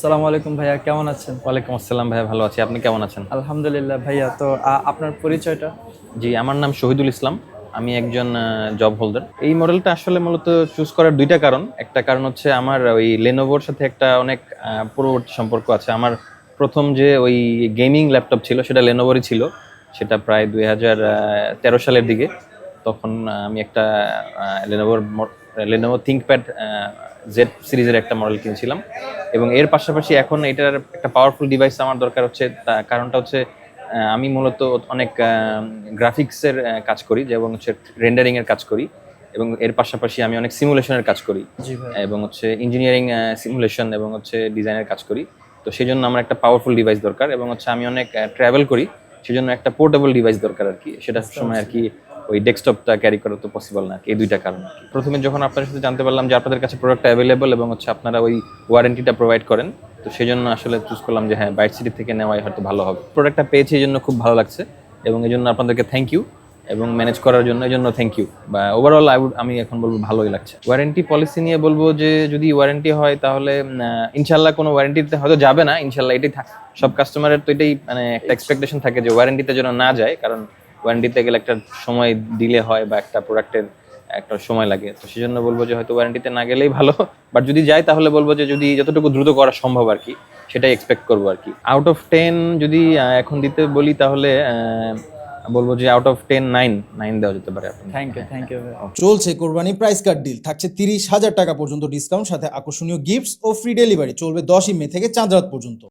আসসালামু আলাইকুম ভাইয়া, কেমন আছেন? ওয়ালাইকুম আসসালাম ভাইয়া, ভালো আছি। আপনি কেমন আছেন? আলহামদুলিল্লাহ ভাইয়া। তো আপনার পরিচয়টা? জি, আমার নাম শহীদুল ইসলাম। আমি একজন জব হোল্ডার। এই মডেলটা আসলে মূলত চুজ করার ২ টা কারণ। একটা কারণ হচ্ছে আমার ওই Lenovoর সাথে একটা অনেক পূর্ববর্তী সম্পর্ক আছে। আমার ১ম যে ওই গেমিং ল্যাপটপ ছিল সেটা Lenovoরই ছিল। সেটা প্রায় ২০১৩ সালের দিকে। তখন আমি একটা Lenovo ThinkPad Z সিরিজের একটা মডেল কিনেছিলাম। এবং এর পাশাপাশি এখন এটার একটা পাওয়ারফুল ডিভাইস আমার দরকার হচ্ছে। কারণটা হচ্ছে আমি মূলত অনেক গ্রাফিক্সের কাজ করি, যেমন হচ্ছে রেন্ডারিং এর কাজ করি, এবং এর পাশাপাশি আমি অনেক সিমুলেশনের কাজ করি, জি ভাই। এবং হচ্ছে ইঞ্জিনিয়ারিং সিমুলেশন এবং হচ্ছে ডিজাইনের কাজ করি। তো সেজন্য আমার একটা পাওয়ারফুল ডিভাইস দরকার, এবং হচ্ছে আমি অনেক ট্রাভেল করি, সেজন্য একটা পোর্টেবল ডিভাইস দরকার আর কি। সেটা বুঝতে সময় আর পারছি। কি ওই ডেস্কটপটা ক্যারি করা তো পসিবল না। এই ২টা কারণ আর কি। প্রথমে যখন আপনার সাথে জানতে পারলাম যে আপনাদের কাছে প্রোডাক্ট অ্যাভেলেবল এবং হচ্ছে আপনারা ওই ওয়ারেন্টিটা প্রোভাইড করেন, তো সেজন্য আসলে চুজ করলাম যে হ্যাঁ, বাইট সিটি থেকে নেওয়াই হয়তো ভালো হবে। প্রোডাক্টটা পেয়েছি এই জন্য খুব ভালো লাগছে, এবং এই জন্য আপনাদেরকে থ্যাংক ইউ, এবং ম্যানেজ করার জন্য এই জন্য থ্যাংক ইউ। বা ওভারঅল আমি এখন বলবো ভালোই লাগছে। ওয়ারেন্টি পলিসি নিয়ে বলবো যে যদি ওয়ারেন্টি হয় তাহলে ইনশাল্লাহ কোনো ওয়ারেন্টিতে হয়তো যাবে না, ইনশাল্লাহ এটাই সব কাস্টমারের তো এটাই মানে একটা এক্সপেকটেশন থাকে যে ওয়ারেন্টিতে যেন না যায়, কারণ ওয়ারেন্টিতে গেলে একটা সময় ডিলে হয় বা একটা প্রোডাক্টের একটা সময় লাগে। তো সেজন্য বলবো যে হয়তো ওয়ারেন্টিতে না গেলেই ভালো। বাট যদি যাই তাহলে বলবো যে যদি যতটুকু দ্রুত করা সম্ভব আর কি, সেটাই এক্সপেক্ট করবো আর কি। আউট অফ 10 যদি এখন দিতে বলি তাহলে বলবো যে আউট অফ 10 9 দেওয়া যেতে পারে আপনার। থ্যাংক ইউ ভাই। চলছে কোরবানি প্রাইস কার্ড ডিল, থাকছে 30,000 টাকা পর্যন্ত ডিসকাউন্ট, সাথে আকর্ষণীয় গিফটস ও ফ্রি ডেলিভারি। চলবে 10ই মে থেকে চাঁদ রাত পর্যন্ত।